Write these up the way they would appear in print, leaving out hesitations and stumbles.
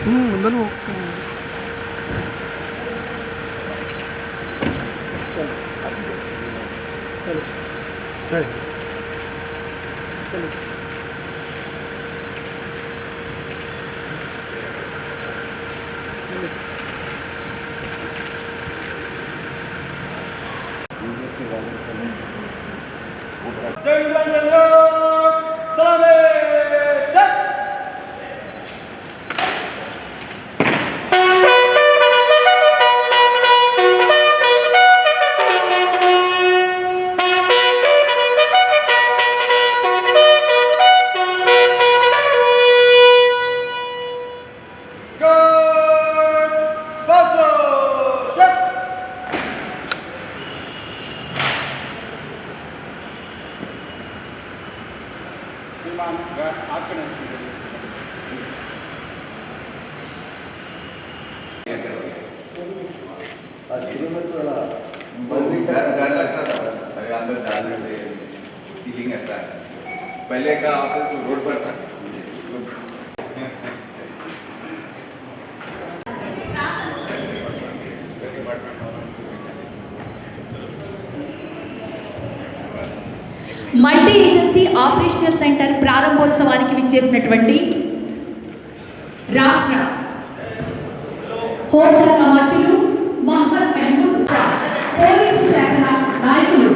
ముందర शुरू में तो डर लगता था, अरे अंदर डालने से फीलिंग ऐसा है। पहले का ऑफिस रोड पर था। మల్టీ ఏజెన్సీ ఆపరేషనల్ సెంటర్ ప్రారంభోత్సవానికి విచ్చేసినటువంటి రాష్ట్ర హోంశాఖ మంత్రులు మహమ్మద్ మెహమూద్, పోలీసు శాఖ నాయకులు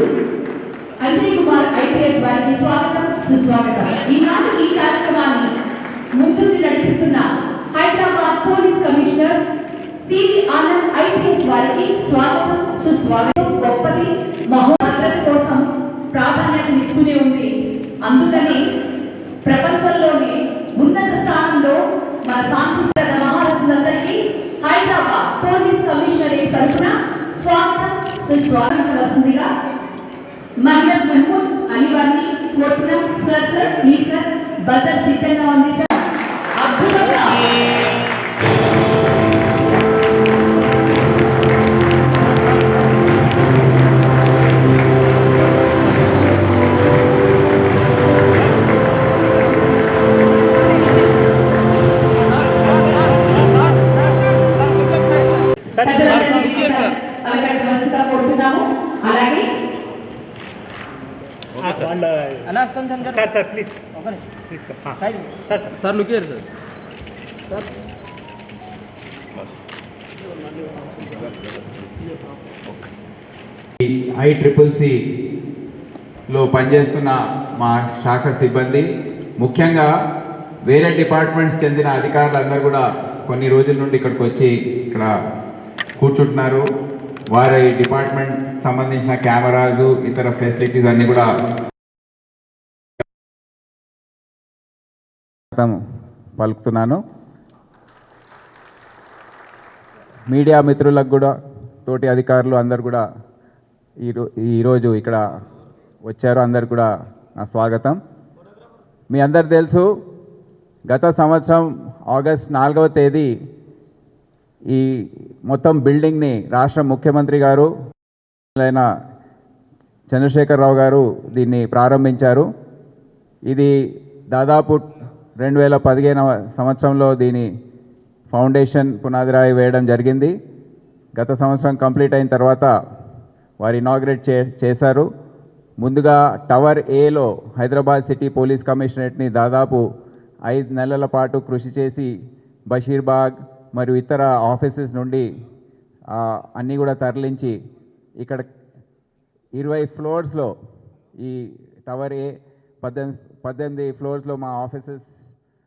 అజయ్ కుమార్ ఐపీఎస్ వారికి స్వాగతం సుస్వాగతం. ఈనాటి ఈ కార్యక్రమాన్ని ముందుకు నడిపిస్తున్న Hyderabad police commissioner CV Anand IPS వారికి స్వాగతం సుస్వాగతం. గొప్పది మహోన్నతం కోసం ప్రాధాన్యతనిస్తూనే ఉంది. అందుకని ప్రపంచంలోనే ఉన్నత స్థానంలో మన శాంతిప్రద మహారథులందరికీ హైదరాబాద్ పోలీస్ కమిషనరేట్ తరఫున స్వాగతం సుస్వాగతించవలసిందిగా మహమ్మద్ మెహమూద్ అలీ వారిని కోరుతున్నాం. సార్ ప్లీజ్ సార్, బజర్ సిద్ధంగా ఉంది సార్. అద్భుతంగా కోరుతున్నాము. అలాగే sir please sir look sir ICCCలో పనిచేస్తున్న మా శాఖ సిబ్బంది, ముఖ్యంగా వేరే డిపార్ట్మెంట్స్ చెందిన అధికారులందరూ కూడా కొన్ని రోజుల నుండి ఇక్కడికి వచ్చి ఇక్కడ కూర్చుంటున్నారు. వారి డిపార్ట్మెంట్ సంబంధించిన కెమెరాస్, ఇతర ఫెసిలిటీస్ అన్నీ కూడా పలుకుతున్నాను. మీడియా మిత్రులకు కూడా, తోటి అధికారులు అందరు కూడా ఈరోజు ఇక్కడ వచ్చారు. అందరు కూడా నా స్వాగతం. మీ అందరు తెలుసు, గత సంవత్సరం ఆగస్ట్ 4వ తేదీ ఈ మొత్తం బిల్డింగ్ని రాష్ట్ర ముఖ్యమంత్రి గారు అయిన చంద్రశేఖరరావు గారు దీన్ని ప్రారంభించారు. ఇది దాదాపు 2015 సంవత్సరంలో దీని ఫౌండేషన్ పునాదిరాయి వేయడం జరిగింది. గత సంవత్సరం కంప్లీట్ అయిన తర్వాత వారు ఇనాగ్రేట్ చేశారు. ముందుగా టవర్ ఏలో హైదరాబాద్ సిటీ పోలీస్ కమిషనరేట్ని దాదాపు 5 నెలల పాటు కృషి చేసి బషీర్బాగ్ మరియు ఇతర ఆఫీసెస్ నుండి అన్నీ కూడా తరలించి ఇక్కడ 20 ఫ్లోర్స్లో ఈ టవర్ ఏ 18 ఫ్లోర్స్లో మా ఆఫీసెస్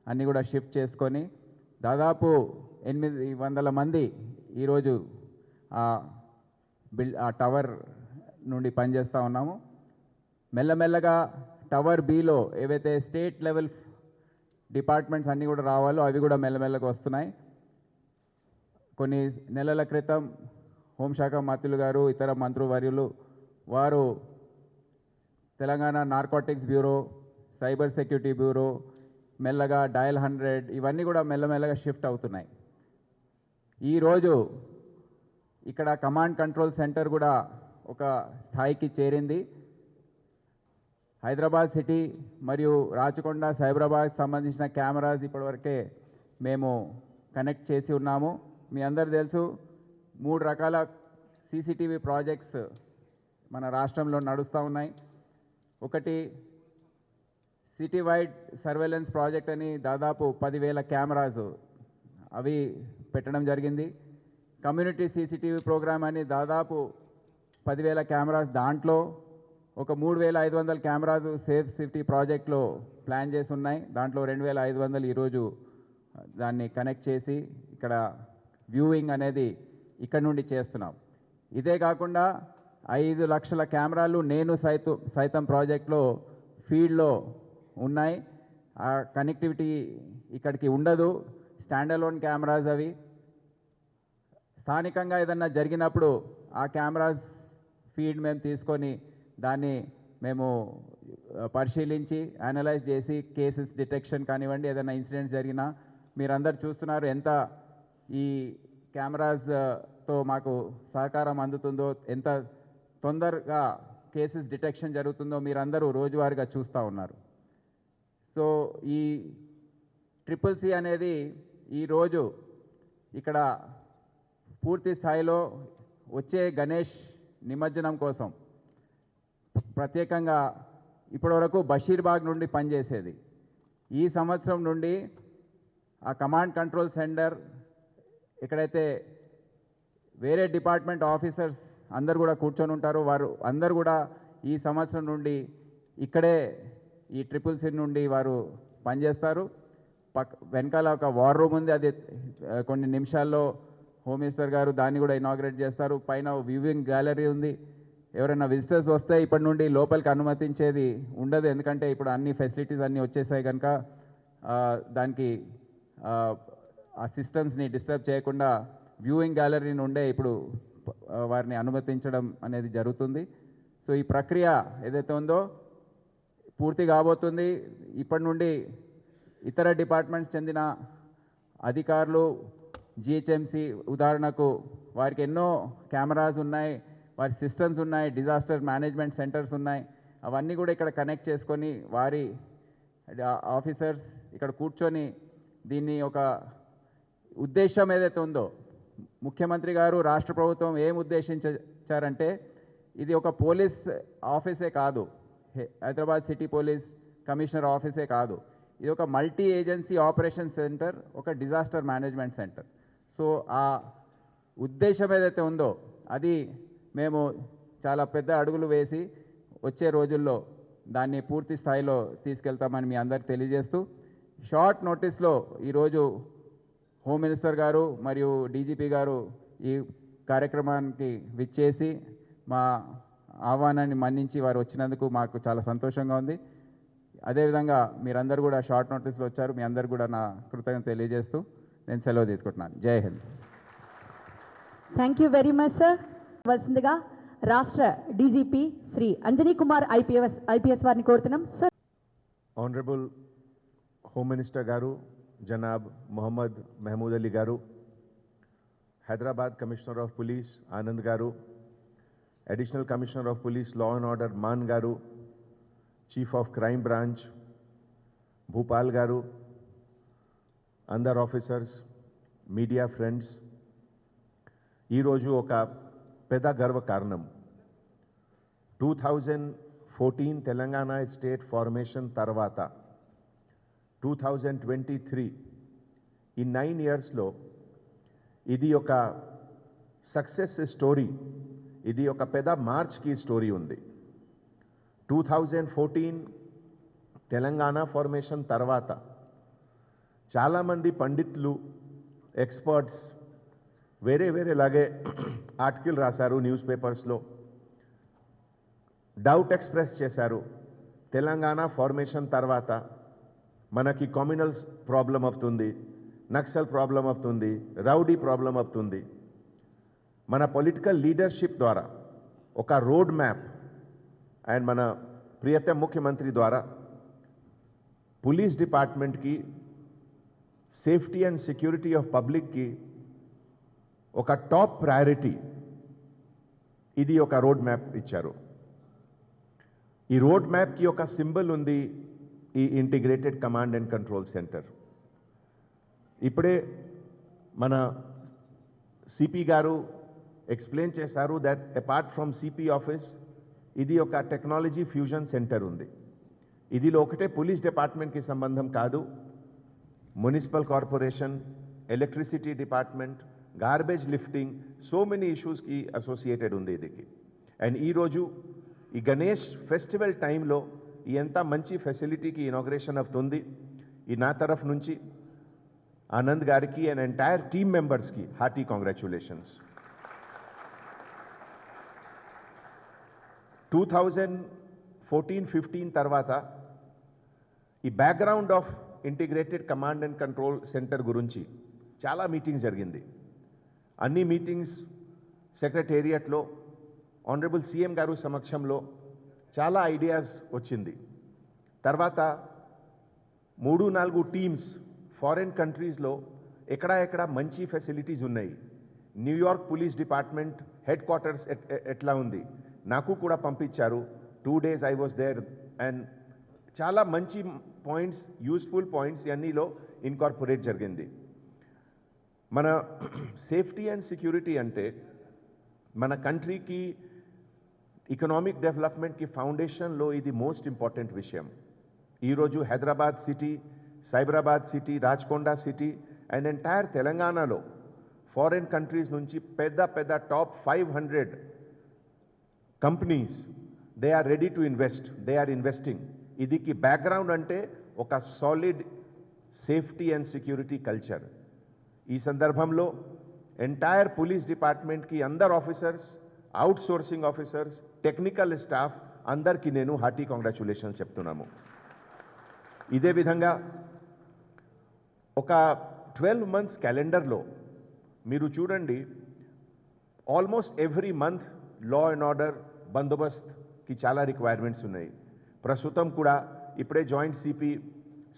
అన్నీ కూడా షిఫ్ట్ చేసుకొని దాదాపు 800 మంది ఈరోజు ఆ టవర్ నుండి పనిచేస్తూ ఉన్నాము. మెల్లమెల్లగా టవర్ బిలో ఏవైతే స్టేట్ లెవెల్ డిపార్ట్మెంట్స్ అన్నీ కూడా రావాలో అవి కూడా మెల్లమెల్లగా వస్తున్నాయి. కొన్ని నెలల క్రితం హోంశాఖ మంత్రులు గారు, ఇతర మంత్రివర్యులు వారు Telangana narcotics bureau, cyber security bureau, మెల్లగా డయల్ 100 ఇవన్నీ కూడా మెల్లమెల్లగా షిఫ్ట్ అవుతున్నాయి. ఈరోజు ఇక్కడ కమాండ్ కంట్రోల్ సెంటర్ కూడా ఒక స్థాయికి చేరింది. హైదరాబాద్ సిటీ మరియు రాచకొండ, సైబరాబాద్ సంబంధించిన కెమెరాస్ ఇప్పటివరకే మేము కనెక్ట్ చేసి ఉన్నాము. మీ అందరు తెలుసు 3 రకాల సీసీటీవీ ప్రాజెక్ట్స్ మన రాష్ట్రంలో నడుస్తూ ఉన్నాయి. ఒకటి సిటీ వైడ్ సర్వేలెన్స్ ప్రాజెక్ట్ అని దాదాపు 10,000 కెమెరాస్ అవి పెట్టడం జరిగింది. కమ్యూనిటీ సీసీటీవీ ప్రోగ్రామ్ అని దాదాపు 10,000 కెమెరాస్, దాంట్లో ఒక 3,500 కెమెరాస్ సేఫ్ సిటీ ప్రాజెక్ట్లో ప్లాన్ చేసి ఉన్నాయి. దాంట్లో 2,500 ఈరోజు దాన్ని కనెక్ట్ చేసి ఇక్కడ వ్యూయింగ్ అనేది ఇక్కడ నుండి చేస్తున్నాం. ఇదే కాకుండా 5 లక్షల కెమెరాలు నేను సైతం ప్రాజెక్ట్లో ఫీల్డ్లో ఉన్నాయి. ఆ కనెక్టివిటీ ఇక్కడికి ఉండదు, స్టాండ్ అలోన్ కెమెరాస్ అవి. స్థానికంగా ఏదన్నా జరిగినప్పుడు ఆ కెమెరాస్ ఫీడ్ మేము తీసుకొని దాన్ని మేము పరిశీలించి అనలైజ్ చేసి కేసెస్ డిటెక్షన్ కానివ్వండి, ఏదైనా ఇన్సిడెంట్స్ జరిగినా మీరందరూ చూస్తున్నారు ఎంత ఈ కెమెరాస్తో మాకు సహకారం అందుతుందో, ఎంత తొందరగా కేసెస్ డిటెక్షన్ జరుగుతుందో మీరందరూ రోజువారీగా చూస్తూ ఉన్నారు. సో ఈ CCC అనేది ఈరోజు ఇక్కడ పూర్తి స్థాయిలో వచ్చే గణేష్ నిమజ్జనం కోసం ప్రత్యేకంగా ఇప్పటివరకు బషీర్బాగ్ నుండి పనిచేసేది. ఈ సంవత్సరం నుండి ఆ కమాండ్ కంట్రోల్ సెంటర్ ఎక్కడైతే వేరే డిపార్ట్మెంట్ ఆఫీసర్స్ అందరు కూడా కూర్చొని ఉంటారు, వారు అందరు కూడా ఈ సంవత్సరం నుండి ఇక్కడే ఈ CCC నుండి వారు పనిచేస్తారు. వెనకాల ఒక వార్ రూమ్ ఉంది, అది కొన్ని నిమిషాల్లో హోమ్ మినిస్టర్ గారు దాన్ని కూడా ఇనాగ్రేట్ చేస్తారు. పైన వ్యూవింగ్ గ్యాలరీ ఉంది. ఎవరైనా విజిటర్స్ వస్తే ఇప్పటి నుండి లోపలికి అనుమతించేది ఉండదు, ఎందుకంటే ఇప్పుడు అన్ని ఫెసిలిటీస్ అన్నీ వచ్చేసాయి కనుక దానికి ఆ సిస్టమ్స్ని డిస్టర్బ్ చేయకుండా వ్యూయింగ్ గ్యాలరీ నుండే ఇప్పుడు వారిని అనుమతించడం అనేది జరుగుతుంది. సో ఈ ప్రక్రియ ఏదైతే ఉందో పూర్తి కాబోతుంది. ఇప్పటి నుండి ఇతర డిపార్ట్మెంట్స్ చెందిన అధికారులు, జిహెచ్ఎంసి ఉదాహరణకు వారికి ఎన్నో కెమెరాస్ ఉన్నాయి, వారి సిస్టమ్స్ ఉన్నాయి, డిజాస్టర్ మేనేజ్మెంట్ సెంటర్స్ ఉన్నాయి, అవన్నీ కూడా ఇక్కడ కనెక్ట్ చేసుకొని వారి ఆఫీసర్స్ ఇక్కడ కూర్చొని దీన్ని ఒక ఉద్దేశం ఏదైతే ఉందో, ముఖ్యమంత్రి గారు రాష్ట్ర ప్రభుత్వం ఏం ఉద్దేశించారంటే ఇది ఒక పోలీస్ ఆఫీసే కాదు, హైదరాబాద్ సిటీ పోలీస్ కమిషనర్ ఆఫీసే కాదు, ఇది ఒక మల్టీ ఏజెన్సీ ఆపరేషన్ సెంటర్, ఒక డిజాస్టర్ మేనేజ్మెంట్ సెంటర్. సో ఆ ఉద్దేశం ఏదైతే ఉందో అది మేము చాలా పెద్ద అడుగులు వేసి వచ్చే రోజుల్లో దాన్ని పూర్తి స్థాయిలో తీసుకెళ్తామని మీ అందరికి తెలియజేస్తూ, షార్ట్ నోటీస్లో ఈరోజు హోమ్ మినిస్టర్ గారు మరియు డీజీపీ గారు ఈ కార్యక్రమానికి విచ్చేసి మా ఆహ్వానాన్ని మన్నించి వారు వచ్చినందుకు మాకు చాలా సంతోషంగా ఉంది. అదేవిధంగా మీరందరూ కూడా షార్ట్ నోటీస్లో వచ్చారు, మీ అందరు కూడా నా కృతజ్ఞత తెలియజేస్తూ నేను సెలవు తీసుకుంటున్నాను. జై Hind. Thank you very much sir. వలసిందిగా రాష్ట్ర డీజీపీ శ్రీ అంజనీ కుమార్ ఐపీఎస్ వారిని కోరుతున్నాం సార్. ఆనరబుల్ హోమ్ మినిస్టర్ గారు జనాబ్ మొహమ్మద్ మహమూద్ అలీ గారు, Hyderabad commissioner of police Anand గారు, additional commissioner of police law and order Maan గారు, chief of crime branch Bhupal గారు, అందర్ ఆఫీసర్స్, మీడియా ఫ్రెండ్స్, ఈరోజు ఒక పెద్ద గర్వకారణం. 2014 తెలంగాణ స్టేట్ ఫార్మేషన్ తర్వాత 2023 ఈ 9 ఇయర్స్లో ఇది ఒక సక్సెస్ స్టోరీ, ఇది ఒక పెద్ద మార్చ్కి స్టోరీ ఉంది. 2014 తెలంగాణ ఫార్మేషన్ తర్వాత చాలామంది పండితులు, ఎక్స్పర్ట్స్ వేరేలాగే ఆర్టికల్ రాశారు, న్యూస్ పేపర్స్లో డౌట్ ఎక్స్ప్రెస్ చేశారు. తెలంగాణ ఫార్మేషన్ తర్వాత మనకి కమ్యూనల్ ప్రాబ్లం అవుతుంది, నక్సల్ ప్రాబ్లం అవుతుంది, రౌడీ ప్రాబ్లం అవుతుంది. మన పొలిటికల్ లీడర్షిప్ ద్వారా ఒక రోడ్ మ్యాప్ అండ్ మన ప్రియతమ ముఖ్యమంత్రి ద్వారా పోలీస్ డిపార్ట్మెంట్కి, సేఫ్టీ అండ్ సెక్యూరిటీ ఆఫ్ పబ్లిక్కి ఒక టాప్ ప్రయారిటీ, ఇది ఒక రోడ్ మ్యాప్ ఇచ్చారు. ఈ రోడ్ మ్యాప్కి ఒక సింబల్ ఉంది, ఈ integrated command and control centre. ఇప్పుడే మన సిపి గారు ఎక్స్ప్లెయిన్ చేశారు that apart from CP office ఇది ఒక టెక్నాలజీ ఫ్యూజన్ సెంటర్ ఉంది. ఇదిలో ఒకటే పోలీస్ డిపార్ట్మెంట్కి సంబంధం కాదు, municipal corporation, electricity department, garbage lifting, so many ఇష్యూస్కి అసోసియేటెడ్ ఉంది ఇదికి. అండ్ ఈరోజు ఈ గణేష్ ఫెస్టివల్ టైంలో ఈ ఎంత మంచి ఫెసిలిటీకి ఇనాగ్రేషన్ అవుతుంది. ఈ నా తరఫు నుంచి ఆనంద్ గారికి అండ్ ఎంటైర్ టీమ్ మెంబర్స్కి హార్టీ కాంగ్రాచ్యులేషన్స్. 2014-15 తర్వాత ఈ background of integrated command and control centre గురించి చాలా మీటింగ్స్ జరిగింది. అన్ని మీటింగ్స్ సెక్రటేరియట్లో ఆనరబుల్ సీఎం గారు సమక్షంలో చాలా ఐడియాస్ వచ్చింది. తర్వాత 3-4 టీమ్స్ ఫారిన్ కంట్రీస్లో ఎక్కడ మంచి ఫెసిలిటీస్ ఉన్నాయి, New York police department headquarters ఎట్లా ఉంది నాకు కూడా పంపించారు. 2 days I was there and చాలా మంచి పాయింట్స్, యూస్ఫుల్ పాయింట్స్ అన్నిలో ఇన్కార్పొరేట్ జరిగింది. మన సేఫ్టీ అండ్ సెక్యూరిటీ అంటే మన కంట్రీకి ఎకనామిక్ డెవలప్మెంట్కి ఫౌండేషన్లో ఇది మోస్ట్ ఇంపార్టెంట్ విషయం. ఈరోజు Hyderabad city, Cyberabad city, Rachakonda city and entire తెలంగాణలో ఫారిన్ కంట్రీస్ నుంచి పెద్ద top 500 companies they are ready to invest, they are investing. ఇదికి బ్యాక్గ్రౌండ్ అంటే ఒక solid safety and security culture. ఈ సందర్భంలో ఎంటైర్ పోలీస్ డిపార్ట్మెంట్కి అందరు officers, outsourcing officers, technical staff అందరికీ నేను హార్టీ కాంగ్రాచ్యులేషన్స్ చెప్తున్నాము. ఇదే విధంగా ఒక 12 months క్యాలెండర్లో మీరు చూడండి, almost every month law and order బందోబస్తుకి చాలా రిక్వైర్మెంట్స్ ఉన్నాయి. ప్రస్తుతం కూడా ఇప్పుడే joint CP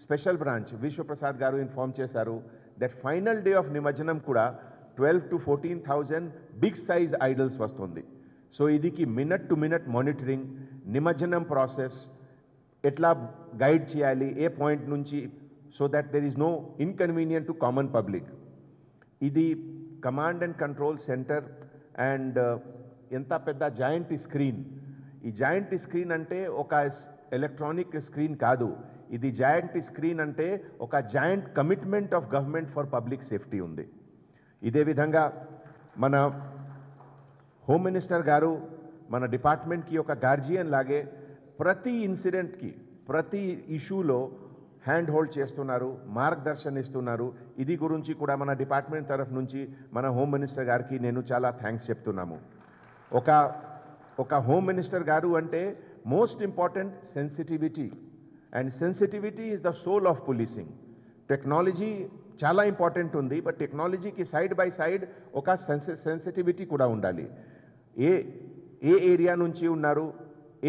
special branch Vishwaprasad గారు ఇన్ఫార్మ్ చేశారు దట్ ఫైనల్ డే ఆఫ్ నిమజ్జనం కూడా 12,000 to 14,000 బిగ్ సైజ్ ఐడల్స్ వస్తుంది. సో ఇదికి మినిట్ టు మినిట్ మానిటరింగ్, నిమజ్జనం ప్రాసెస్ ఎట్లా గైడ్ చేయాలి ఏ పాయింట్ నుంచి, so that there is no inconvenient to common public. ఇది command and control centre and ఎంత పెద్ద జాయింట్ స్క్రీన్. ఈ జాయింట్ స్క్రీన్ అంటే ఒక ఎలక్ట్రానిక్ స్క్రీన్ కాదు, ఇది జాయింట్ స్క్రీన్ అంటే ఒక joint commitment of government for public safety ఉంది. ఇదే విధంగా మన హోమ్ మినిస్టర్ గారు మన డిపార్ట్మెంట్కి ఒక గార్జియన్ లాగే ప్రతి ఇన్సిడెంట్కి, ప్రతి ఇష్యూలో హ్యాండ్ హోల్డ్ చేస్తున్నారు, మార్గదర్శనం ఇస్తున్నారు. ఇది గురించి కూడా మన డిపార్ట్మెంట్ తరఫు నుంచి మన హోమ్ మినిస్టర్ గారికి నేను చాలా థ్యాంక్స్ చెప్తున్నాము. ఒక హోమ్ మినిస్టర్ గారు అంటే most important sensitivity, and sensitivity is the soul of policing. Technology చాలా ఇంపార్టెంట్ ఉంది, బట్ టెక్నాలజీకి సైడ్ బై సైడ్ ఒక సెన్సిటివిటీ కూడా ఉండాలి. ఏ ఏరియా నుంచి ఉన్నారు,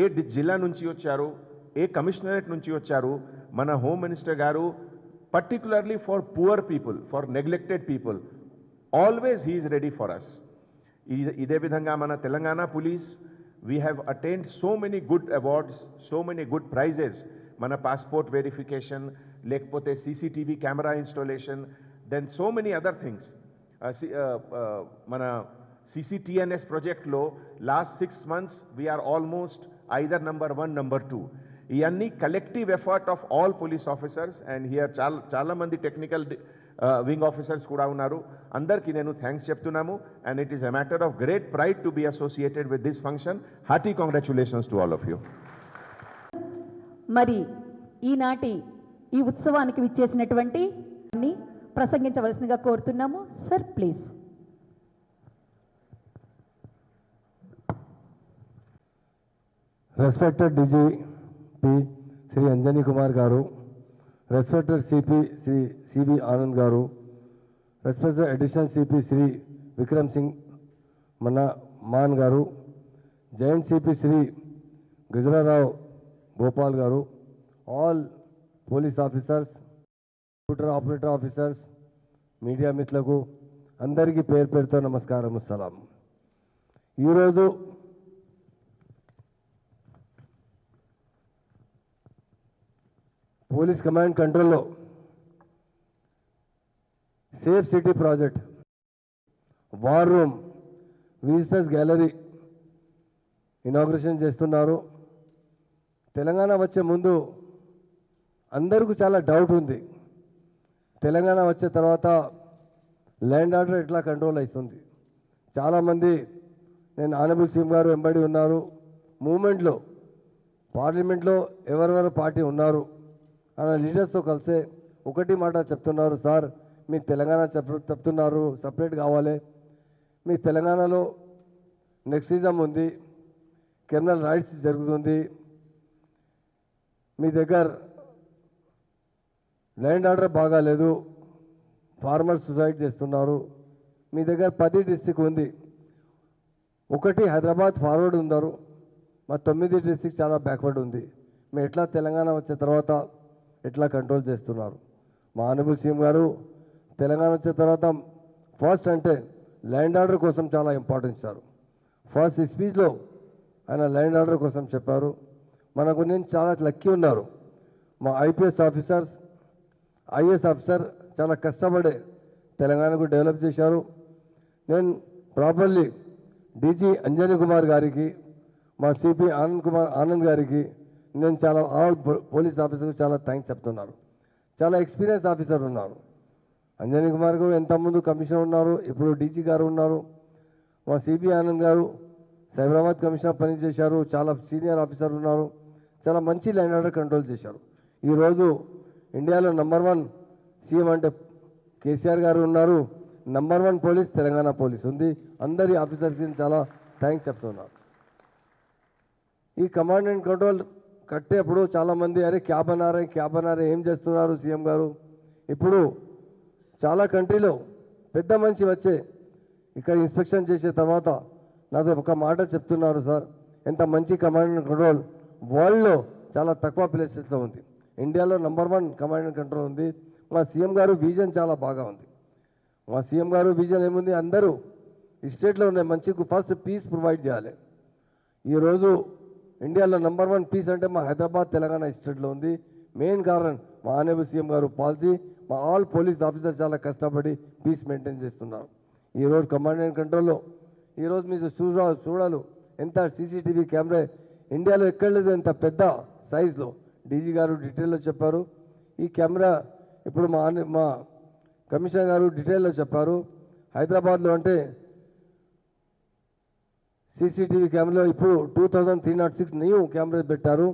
ఏ జిల్లా నుంచి వచ్చారు, ఏ కమిషనరేట్ నుంచి వచ్చారు, మన హోమ్ మినిస్టర్ గారు particularly for poor people, for neglected people, always he is ready for us. ఇదే విధంగా మన Telangana police we have attained so many good awards, so many good prizes. మన పాస్పోర్ట్ వెరిఫికేషన్, లేకపోతే CCTV camera installation, then so many other things. మన CCTNS ప్రాజెక్ట్లో last 6 months we are almost either number 1, number 2. ఇవన్నీ collective effort of all police officers and here చాలా మంది technical wing officers కూడా ఉన్నారు. అందరికీ నేను థ్యాంక్స్ చెప్తున్నాము. And it is a matter of great pride to be associated with this function. Hearty congratulations to all of you. మరి ఈనాటి ఈ ఉత్సవానికి విచ్చేసినటువంటి ప్రసంగించవలసిందిగా కోరుతున్నాము. Sir please. Respected DGP Sri Anjani Kumar Garu, respected CP Sri CV Anand Garu, respected additional CP Sri Vikram Singh Man Garu, Joint CP Sri Gajra Rao Gopal Garu, all police officers, computer operator officers, media మిత్రులకు అందరికీ పేరు పేరుతో నమస్కారం, సలాం. ఈరోజు police command కంట్రోల్లో safe city project, war room, visitors gallery inauguration చేస్తున్నారు. తెలంగాణ వచ్చే ముందు అందరికీ చాలా డౌట్ ఉంది, తెలంగాణ వచ్చే తర్వాత ల్యాండ్ ఆర్డర్ ఎట్లా కంట్రోల్ అవుతుంది. చాలామంది నేను ఆనబుల్ సీఎం గారు వెంబడి ఉన్నారు, మూమెంట్లో పార్లమెంట్లో ఎవరెవరు పార్టీ ఉన్నారు అన్న లీడర్స్తో కలిసే ఒకటి మాట చెప్తున్నారు, సార్ మీ తెలంగాణ చెప్తున్నారు సపరేట్ కావాలి, మీ తెలంగాణలో నెక్సిజం ఉంది, క్రిమినల్ రైట్స్ జరుగుతుంది, మీ దగ్గర ల్యాండ్ ఆర్డర్ బాగాలేదు, ఫార్మర్స్ సూసైడ్ చేస్తున్నారు, మీ దగ్గర 10 డిస్ట్రిక్ట్ ఉంది, ఒకటి హైదరాబాద్ ఫార్వర్డ్ ఉన్నారు, మా 9 డిస్ట్రిక్ట్ చాలా బ్యాక్వర్డ్ ఉంది, మీరు ఎట్లా తెలంగాణ వచ్చిన తర్వాత ఎట్లా కంట్రోల్ చేస్తున్నారు. మా ఆనబుల్ సీఎం గారు తెలంగాణ వచ్చిన తర్వాత ఫస్ట్ అంటే ల్యాండ్ ఆర్డర్ కోసం చాలా ఇంపార్టెన్స్ ఇచ్చారు. ఫస్ట్ స్పీచ్లో ఆయన ల్యాండ్ ఆర్డర్ కోసం చెప్పారు. మనకు నేను చాలా లక్కీ ఉన్నారు, మా ఐపీఎస్ ఆఫీసర్స్ ఐఏఎస్ ఆఫీసర్ చాలా కష్టపడే తెలంగాణకు డెవలప్ చేశారు. నేను ప్రాపర్లీ డీజీ అంజనీ కుమార్ గారికి, మా సిపి ఆనంద్ గారికి నేను చాలా ఆల్ పోలీస్ ఆఫీసర్కి చాలా థ్యాంక్స్ చెప్తున్నారు. చాలా ఎక్స్పీరియన్స్ ఆఫీసర్ ఉన్నారు. అంజనీ కుమార్ గారు ఎంతమంది కమిషనర్ ఉన్నారు, ఇప్పుడు డీజీ గారు ఉన్నారు, మా సిపి ఆనంద్ గారు సైబరాబాద్ కమిషనర్ పనిచేశారు, చాలా సీనియర్ ఆఫీసర్ ఉన్నారు, చాలా మంచి ల్యాండ్ ఆర్డర్ కంట్రోల్ చేశారు. ఈరోజు ఇండియాలో నంబర్ 1 సీఎం అంటే కేసీఆర్ గారు ఉన్నారు, నంబర్ 1 పోలీస్ తెలంగాణ పోలీస్ ఉంది. అందరి ఆఫీసర్స్కి చాలా థ్యాంక్స్ చెప్తున్నారు. ఈ కమాండ్ అండ్ కంట్రోల్ కట్టేప్పుడు చాలామంది అరే క్యా బనారే ఏం చేస్తున్నారు సీఎం గారు. ఇప్పుడు చాలా కంట్రీలో పెద్ద మనిషి వచ్చే ఇక్కడ ఇన్స్పెక్షన్ చేసే తర్వాత నాతో ఒక మాట చెప్తున్నారు, సార్ ఎంత మంచి కమాండ్ అండ్ కంట్రోల్ వరల్డ్లో చాలా తక్కువ ప్లేసెస్లో ఉంది, ఇండియాలో నంబర్ 1 కమాండ్ అండ్ కంట్రోల్ ఉంది. మా సీఎం గారు విజన్ చాలా బాగా ఉంది. మా సీఎం గారు విజన్ ఏముంది, అందరూ ఈ స్టేట్లో ఉన్న మంచి ఫస్ట్ పీస్ ప్రొవైడ్ చేయాలి. ఈరోజు ఇండియాలో నంబర్ 1 పీస్ అంటే మా హైదరాబాద్ తెలంగాణ స్టేట్లో ఉంది. మెయిన్ కారణం మా ఆనబుల్ సీఎం గారు పాలసీ, మా ఆల్ పోలీస్ ఆఫీసర్ చాలా కష్టపడి పీస్ మెయింటైన్ చేస్తున్నారు. ఈరోజు కమాండ్ అండ్ కంట్రోల్లో ఈరోజు మీరు చూడాలి ఎంత సీసీటీవీ కెమెరా ఇండియాలో ఎక్కడ లేదు, ఎంత పెద్ద సైజులో డీజీ గారు డీటెయిల్లో చెప్పారు. ఈ కెమెరా ఇప్పుడు మా కమిషనర్ గారు డీటెయిల్లో చెప్పారు. హైదరాబాద్లో అంటే సీసీటీవీ కెమెరాలో ఇప్పుడు 2306 న్యూ కెమెరాస్ పెట్టారు.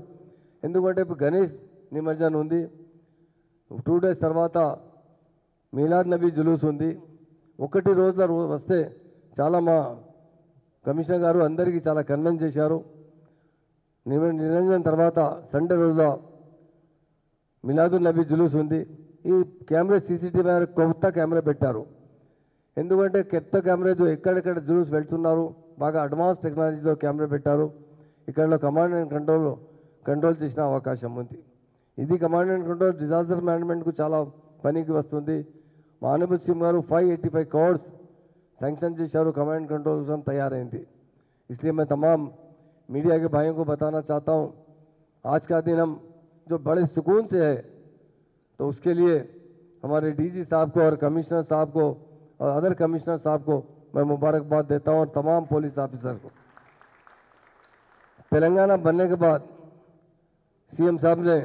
ఎందుకంటే ఇప్పుడు గణేష్ నిమజ్జనం ఉంది, 2 డేస్ తర్వాత మీలాద్ నబీ జులూస్ ఉంది. ఒకటి రోజుల వస్తే చాలా మా కమిషనర్ గారు అందరికీ చాలా కన్విన్స్ చేశారు. నిరంజన్ తర్వాత సండే రోజున మిలాదున్ నబీ జులూస్ ఉంది. ఈ కెమెరా సీసీటీవీ కొత్త కెమెరా పెట్టారు. ఎందుకంటే కొత్త కెమెరా ఎక్కడెక్కడ జులూస్ వెళ్తున్నారు, బాగా అడ్వాన్స్ టెక్నాలజీతో కెమెరా పెట్టారు. ఇక్కడ కమాండ్ అండ్ కంట్రోల్ చేసిన అవకాశం ఉంది. ఇది కమాండ్ అండ్ కంట్రోల్ డిజాస్టర్ మేనేజ్మెంట్కు చాలా పనికి వస్తుంది. మా ఆనబుల్ సీఎం గారు 585 crores सैंक्शन చేశారు, కమాండ్ कंट्रोल కోసం తయారైంది. इसलिए मैं तमाम मीडिया के भाइयों को बताना चाहता हूँ, आज का दिन हम जो बड़े सुकून से है, तो उसके लिए हमारे डीजी साहब को और कमिश्नर साहब को और अदर कमिश्नर साहब को मैं मुबारकबाद देता हूँ और तमाम पुलिस ऑफिसर को। तेलंगाना बनने के बाद सीएम साहब ने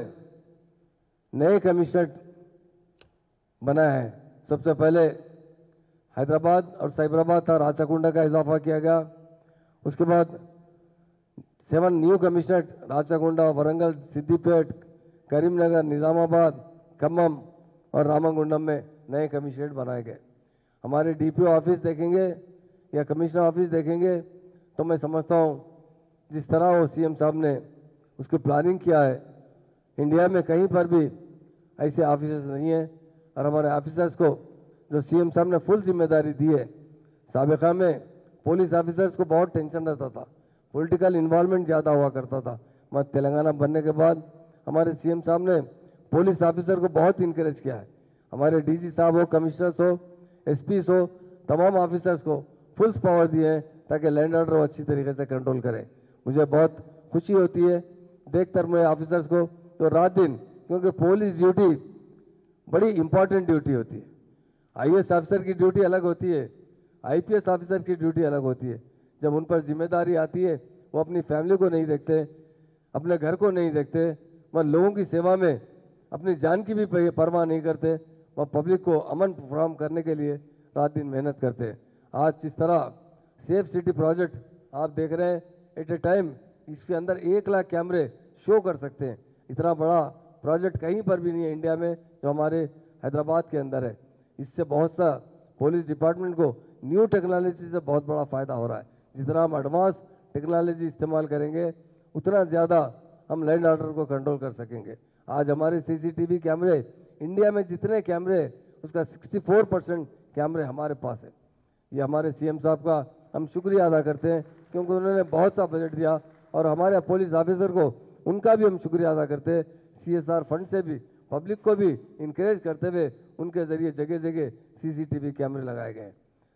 नए कमिश्नर बनाया है। सबसे पहले हैदराबाद और साइबराबाद था, राचाकुंडा का इजाफा किया गया। उसके बाद 7 न्यू कमिश्नर राचाकुंडा, वरंगल, सिद्दीपेट, करीमनगर, निज़ामाबाद, खम्मम और रामगुंडम में नए कमिश्नरेट बनाए गए। हमारे डीपीओ ऑफिस देखेंगे या कमिश्नर ऑफिस देखेंगे तो मैं समझता हूँ जिस तरह वो सीएम साहब ने उसकी प्लानिंग किया है, इंडिया में कहीं पर भी ऐसे ऑफिसर्स नहीं है। और हमारे ऑफिसर्स को जो सीएम साहब ने फुल जिम्मेदारी दी है, साबिका में पुलिस ऑफिसर्स को बहुत टेंशन रहता था, पॉलिटिकल इन्वॉल्वमेंट ज़्यादा हुआ करता था। मगर तेलंगाना बनने के बाद हमारे सीएम साहब ने पुलिस ऑफिसर को बहुत इनकरेज किया है। हमारे डीजी साहब हो, कमिश्नर्स हो, एसपीस हो, तमाम ऑफिसर्स को फुल पावर दिए हैं ताकि लैंड ऑर्डर अच्छी तरीके से कंट्रोल करें। मुझे बहुत खुशी होती है देखकर मेरे ऑफिसर्स को, तो रात दिन, क्योंकि पुलिस ड्यूटी बड़ी इंपॉर्टेंट ड्यूटी होती है। आईएएस ऑफिसर की ड्यूटी अलग होती है, आईपीएस ऑफिसर की ड्यूटी अलग होती है। जब उन पर जिम्मेदारी आती है, वो अपनी फैमिली को नहीं देखते, अपने घर को नहीं देखते, वह लोगों की सेवा में अपनी जान की भी परवाह नहीं करते, वह पब्लिक को अमन फराहम करने के लिए रात दिन मेहनत करते हैं। आज जिस तरह सेफ सिटी प्रोजेक्ट आप देख रहे हैं, एट ए टाइम इसके अंदर 1 लाख कैमरे शो कर सकते हैं। इतना बड़ा प्रोजेक्ट कहीं पर भी नहीं है इंडिया में जो हमारे हैदराबाद के अंदर है। इससे बहुत सा पुलिस डिपार्टमेंट को न्यू टेक्नोलॉजी से बहुत बड़ा फ़ायदा हो रहा है। जितना हम एडवांस टेक्नोलॉजी इस्तेमाल करेंगे उतना ज़्यादा हम लैंड ऑर्डर को कंट्रोल कर सकेंगे। आज हमारे सीसीटीवी कैमरे, इंडिया में जितने कैमरे उसका 64% कैमरे हमारे पास है। ये हमारे सीएम साहब का हम शुक्रिया अदा करते हैं क्योंकि उन्होंने बहुत सा बजट दिया, और हमारे पुलिस ऑफिसर को उनका भी हम शुक्रिया अदा करते हैं। CSR फंड से भी पब्लिक को भी इंकरेज करते हुए उनके ज़रिए जगह जगह सीसीटीवी कैमरे लगाए गए हैं।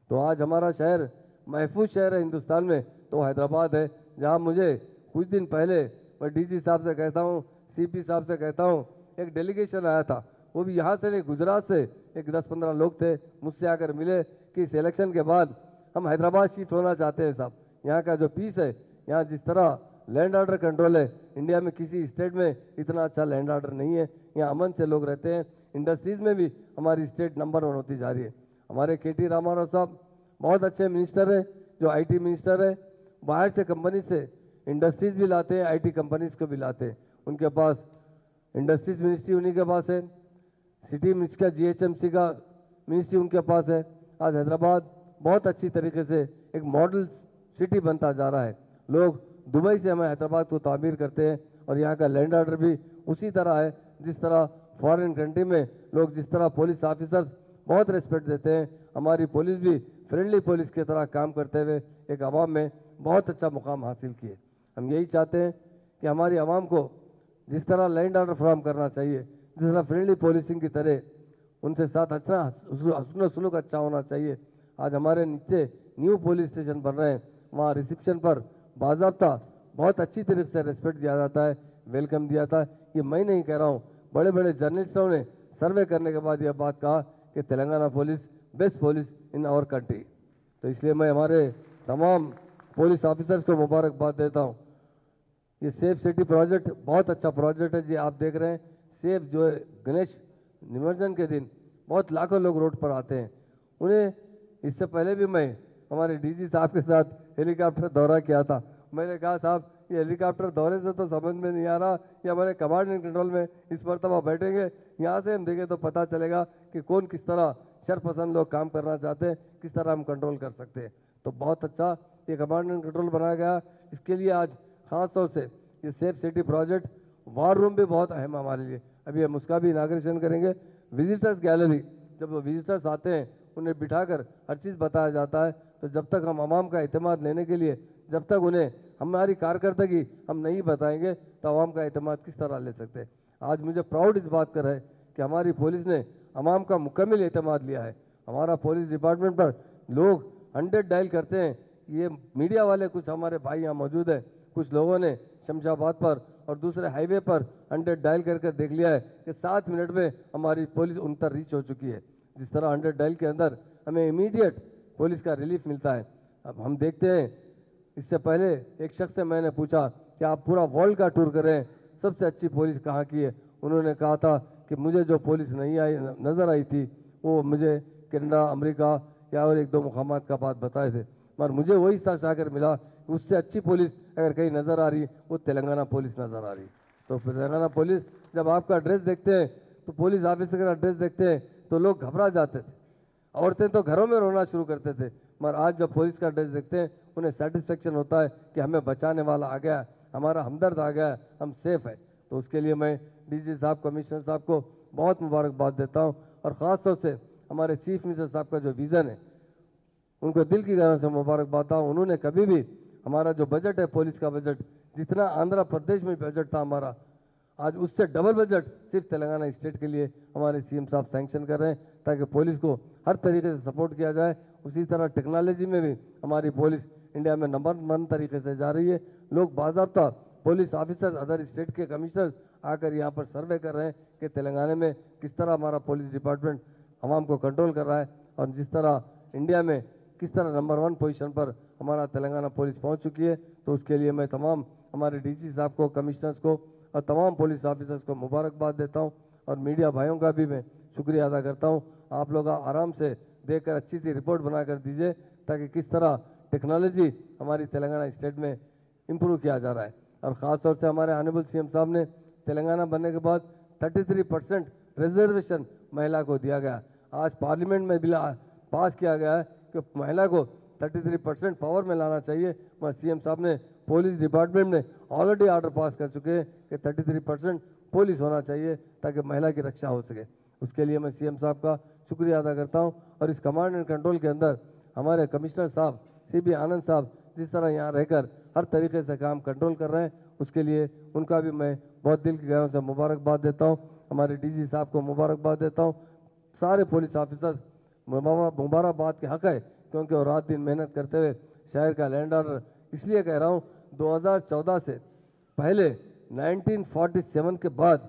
तो आज हमारा शहर महफूज शहर है हिंदुस्तान में, तो हैदराबाद है, जहाँ मुझे कुछ दिन पहले मैं डीजी साहब से कहता हूँ, सीपी साहब से कहता हूँ, एक डेलीगेशन आया था, वो भी यहाँ से नहीं गुजरात से, एक 10-15 लोग थे, मुझसे आकर मिले कि इस इलेक्शन के बाद हम हैदराबाद शिफ्ट होना चाहते हैं साहब। यहाँ का जो पीस है, यहाँ जिस तरह लैंड ऑर्डर कंट्रोल है, इंडिया में किसी स्टेट में इतना अच्छा लैंड ऑर्डर नहीं है। यहाँ अमन से लोग रहते हैं। इंडस्ट्रीज़ में भी हमारी स्टेट नंबर 1 होती जा रही है। हमारे KT रामाराव साहब बहुत अच्छे मिनिस्टर है, जो IT मिनिस्टर है। बाहर से कंपनी से इंडस्ट्रीज़ भी लाते हैं, IT कंपनीज को भी लाते हैं। उनके पास इंडस्ट्रीज मिनिस्ट्री उन्हीं के पास है, सिटी मिनिस्ट्री का GHMC का मिनिस्ट्री उनके पास है। आज हैदराबाद बहुत अच्छी तरीके से एक मॉडल सिटी बनता जा रहा है। लोग दुबई से हमें हैदराबाद को तामीर करते हैं, और यहाँ का लैंड ऑर्डर भी उसी तरह है जिस तरह फॉरेन कंट्री में लोग जिस तरह पुलिस ऑफिसर्स बहुत रिस्पेक्ट देते हैं, हमारी पुलिस भी फ्रेंडली पुलिस की तरह काम करते हुए एक आवाम में बहुत अच्छा मुकाम हासिल किए। हम यही चाहते हैं कि हमारी आवाम को जिस तरह लैंड ऑर्डर फराहम करना चाहिए, जिस तरह फ्रेंडली पुलिसिंग की तरह उनसे साथ हसन सलूक अच्छा होना चाहिए। आज हमारे नीचे न्यू पुलिस स्टेशन बन रहे हैं, वहाँ रिसेप्शन पर बाज़ाब्ता बहुत अच्छी तरीके से रिस्पेक्ट दिया जाता है, वेलकम दिया जाता है। ये मैं नहीं कह रहा हूँ, बड़े बड़े जर्नलिस्टों ने सर्वे करने के बाद यह बात कहा कि Telangana police best police in our country. तो इसलिए मैं हमारे तमाम पुलिस ऑफिसर्स को मुबारकबाद देता हूँ। ये सेफ सिटी प्रोजेक्ट बहुत अच्छा प्रोजेक्ट है जी। आप देख रहे हैं सेफ जो है, गणेश निमज्जन के दिन बहुत लाखों लोग रोड पर आते हैं। उन्हें इससे पहले भी मैं हमारे DG साहब के साथ हेलीकॉप्टर दौरा किया था। मैंने कहा साहब ये हेलीकॉप्टर दौरे से तो समझ में नहीं आ रहा, ये हमारे कमांड एंड कंट्रोल में इस मरतबा बैठेंगे, यहाँ से हम देखें तो पता चलेगा कि कौन किस तरह शरपसंद लोग काम करना चाहते हैं, किस तरह हम कंट्रोल कर सकते हैं। तो बहुत अच्छा ये कमांड एंड कंट्रोल बनाया गया। इसके लिए आज ख़ास तौर से ये safe city project, war room भी बहुत अहम है हमारे लिए। अभी हम उसका भी इनाग्रेशन करेंगे। विजिटर्स गैलरी, जब विजिटर्स आते हैं उन्हें बिठाकर हर चीज़ बताया जाता है। तो जब तक हम आवाम का एतमाद लेने के लिए, जब तक उन्हें हमारी कारकर्दगी हम नहीं बताएंगे तो आवाम का एतमाद किस तरह ले सकते हैं। आज मुझे प्राउड इस बात कर है कि हमारी पुलिस ने आवाम का मुकम्मल एतमाद लिया है। हमारा पुलिस डिपार्टमेंट पर लोग 100 डायल करते हैं। ये मीडिया वाले कुछ हमारे भाई यहाँ मौजूद है, कुछ लोगों ने शमशाबाद पर और दूसरे हाईवे पर 100 डायल कर देख लिया है कि 7 मिनट में हमारी पुलिस उन तक रीच हो चुकी है। जिस तरह 100 डायल के अंदर हमें इमीडिएट पुलिस का रिलीफ मिलता है। अब हम देखते हैं, इससे पहले एक शख्स से मैंने पूछा कि आप पूरा वर्ल्ड का टूर करें, सबसे अच्छी पुलिस कहाँ की है। उन्होंने कहा था कि मुझे जो पुलिस नहीं आई नज़र आई थी वो मुझे कनाडा, अमेरिका या और 1-2 मुकामात का बात बताए थे, मगर मुझे वही शख्स आकर मिला कि उससे अच्छी पुलिस अगर कहीं नज़र आ रही वो तेलंगाना पुलिस नज़र आ रही। तो तेलंगाना पुलिस, जब आपका ड्रेस देखते हैं तो पुलिस ऑफिसर का ड्रेस देखते हैं तो लोग घबरा जाते थे। औरतें तो घरों में रोना शुरू करते थे, मगर आज जब पुलिस का ड्रेस देखते हैं उन्हें सेटिस्फेक्शन होता है कि हमें बचाने वाला आ गया, हमारा हमदर्द आ गया, हम सेफ है। तो उसके लिए मैं DG साहब, कमिश्नर साहब को बहुत मुबारकबाद देता हूँ, और ख़ास तौर से हमारे चीफ मिनिस्टर साहब का जो विज़न है उनको दिल की गहराई से मुबारकबाद देता हूँ। उन्होंने कभी भी हमारा जो बजट है पुलिस का बजट, जितना आंध्र प्रदेश में बजट था हमारा, आज उससे डबल बजट सिर्फ तेलंगाना स्टेट के लिए हमारे CM साहब सैंक्शन कर रहे हैं, ताकि पुलिस को हर तरीके से सपोर्ट किया जाए। उसी तरह टेक्नोलॉजी में भी हमारी पुलिस इंडिया में नंबर 1 तरीके से जा रही है। लोग बाज़ाब्ता पुलिस ऑफिसर्स, अदर स्टेट के कमिश्नर्स आकर यहाँ पर सर्वे कर रहे हैं कि तेलंगाना में किस तरह हमारा पुलिस डिपार्टमेंट आवाम को कंट्रोल कर रहा है। और जिस तरह इंडिया में किस तरह नंबर 1 पोजीशन पर हमारा तेलंगाना पुलिस पहुंच चुकी है, तो उसके लिए मैं तमाम हमारे डीजी साहब को, कमिश्नर्स को और तमाम पुलिस ऑफिसर्स को मुबारकबाद देता हूं। और मीडिया भाइयों का भी मैं शुक्रिया अदा करता हूं। आप लोग आराम से देखकर अच्छी सी रिपोर्ट बना कर दीजिए, ताकि किस तरह टेक्नोलॉजी हमारी तेलंगाना स्टेट में इम्प्रूव किया जा रहा है। और ख़ास तौर से हमारे ऑनरेबल सीएम साहब ने तेलंगाना बनने के बाद 33% रिजर्वेशन महिला को दिया गया। आज पार्लियामेंट में बिल पास किया गया है कि महिला को 33% पावर में लाना चाहिए। मगर सीएम साहब ने पुलिस डिपार्टमेंट में ऑलरेडी ऑर्डर पास कर चुके हैं कि 33% पुलिस होना चाहिए, ताकि महिला की रक्षा हो सके। उसके लिए मैं सीएम साहब का शुक्रिया अदा करता हूं। और इस कमांड एंड कंट्रोल के अंदर हमारे कमिश्नर साहब CB आनंद साहब जिस तरह यहाँ रहकर हर तरीके से काम कंट्रोल कर रहे हैं, उसके लिए उनका भी मैं बहुत दिल की गहराइयों से मुबारकबाद देता हूँ। हमारे DG साहब को मुबारकबाद देता हूँ। सारे पुलिस ऑफिसर्स मुबारकबाद के हक है, क्योंकि वो रात दिन मेहनत करते हुए शहर का लैंड ऑर्डर, इसलिए कह रहा हूँ 2014 से पहले 1947 के बाद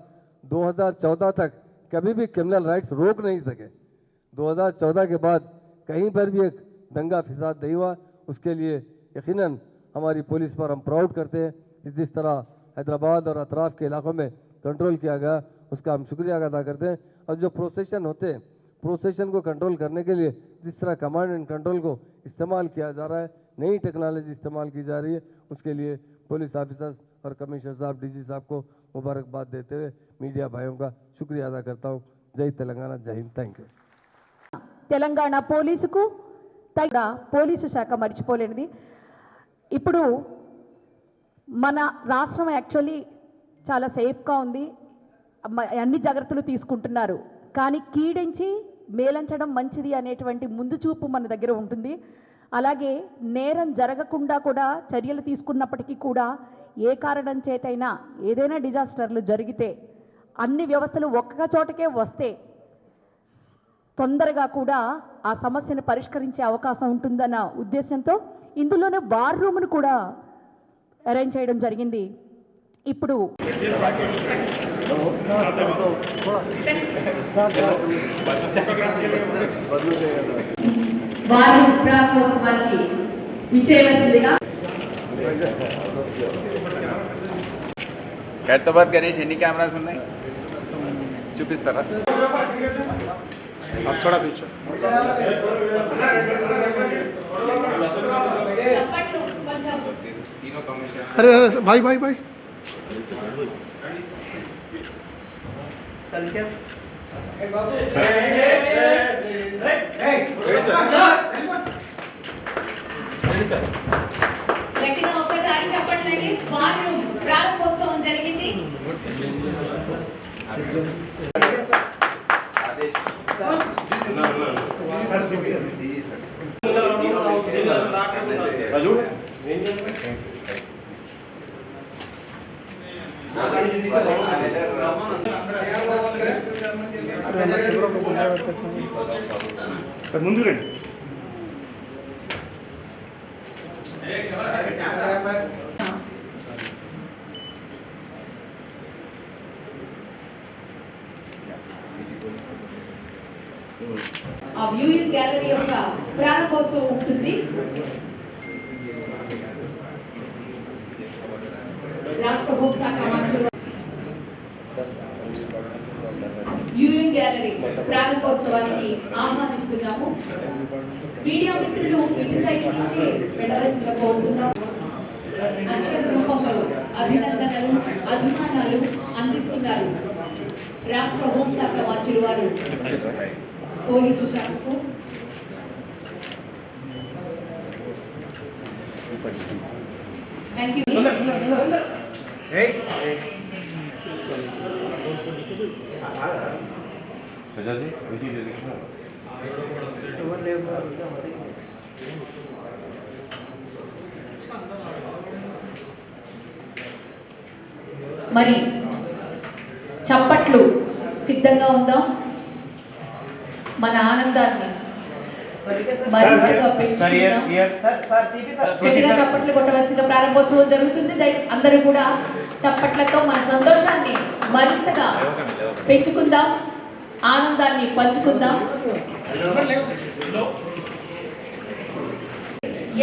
2014 तक कभी भी क्रिमिनल राइट्स रोक नहीं सके। 2014 के बाद कहीं पर भी एक दंगा फिसाद नहीं हुआ। उसके लिए यकीनन हमारी पुलिस पर हम प्राउड करते हैं। जिस तरह हैदराबाद और अतराफ़ के इलाकों में कंट्रोल किया गया, उसका हम शुक्रिया अदा करते हैं। और जो प्रोसेशन होते हैं, प्रोसेशन को कंट्रोल करने के लिए जिस तरह कमांड एंड कंट्रोल को इस्तेमाल किया जा रहा है, नई टेक्नोलॉजी इस्तेमाल की जा रही है, उसके लिए पुलिस ऑफिसर्स और कमिश्नर साहब, DG साहब को मुबारकबाद देते हुए मीडिया भाइयों का शुक्रिया अदा करता हूँ। जय तेलंगाना, जय हिंद, थैंक यू। తెలంగాణ పోలీసుకు పోలీసు శాఖ మర్చిపోలేనిది. ఇప్పుడు మన రాష్ట్రం యాక్చువల్లీ చాలా సేఫ్గా ఉంది, అన్ని జాగ్రత్తలు తీసుకుంటున్నారు. కానీ కీడించి మేలంచడం మంచిది అనేటువంటి ముందు చూపు మన దగ్గర ఉంటుంది. అలాగే నేరం జరగకుండా కూడా చర్యలు తీసుకున్నప్పటికీ కూడా ఏ కారణం చేతైనా ఏదైనా డిజాస్టర్లు జరిగితే అన్ని వ్యవస్థలు ఒక్క చోటకే వస్తే తొందరగా కూడా ఆ సమస్యను పరిష్కరించే అవకాశం ఉంటుందన్న ఉద్దేశంతో ఇందులోనే వార్ రూమ్ను కూడా అరేంజ్ చేయడం జరిగింది. ఇప్పుడు వారి ప్రారంభోత్సవానికి విచ్చేయవలసిందిగా ఖైరతాబాద్ గణేష్ ఎన్ని కెమెరాస్ ఉన్నాయి చూపిస్తారా? थोड़ा पीछे तीनों कमिश्नर अरे अरे भाई भाई भाई గట్టిగా ఒక్కసారి చెప్పట్లండి. వారు ప్రారంభోత్సవం జరిగింది. ముందు రండి. ఆ వ్యూయింగ్ గ్యాలరీ యొక్క ప్రారంభోత్సవం ఉంటుంది. రాష్ట్ర హోంశాఖ మంత్రులు వ్యూయింగ్ గ్యాలరీ ప్రారంభోత్సవానికి ఆహ్వానిస్తున్నాము. మీడియా మిత్రులు ఇటు సైడ్ నుంచి వెళ్ళవలసిందిగా కోరుతున్నాము. అక్షర రూపంలో అభినందనలు, అభిమానాలు అందిస్తున్నారు రాష్ట్ర హోంశాఖ మంత్రులు వారు పోలీసు శాఖకు. Thank you. మరి చప్పట్లు సిద్ధంగా ఉందాం. మన ఆనందాన్ని మరింతగా పెంచుకుందాం. గట్టిగా చప్పట్లు కొట్టవలసిందిగా ప్రారంభోత్సవం జరుగుతుంది. అందరూ కూడా చప్పట్లతో మన సంతోషాన్ని మరింతగా పెంచుకుందాం. ఆనందాన్ని పంచుకుందాం.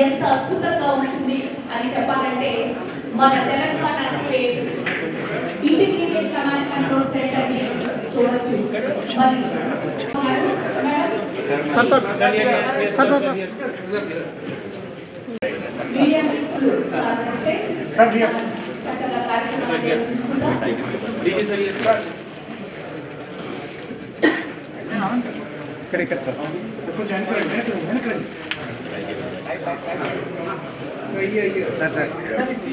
ఎంత అద్భుతంగా ఉంటుంది అని చెప్పాలంటే మన Telangana state integrated command control centre ని చూడొచ్చు. మరి మీడియా మిత్రులు సాధిస్తే చక్కగా కార్యక్రమాన్ని నిర్వహించుకుందాం. ఇక్కడ సార్ కొంచెం వెనకరండి.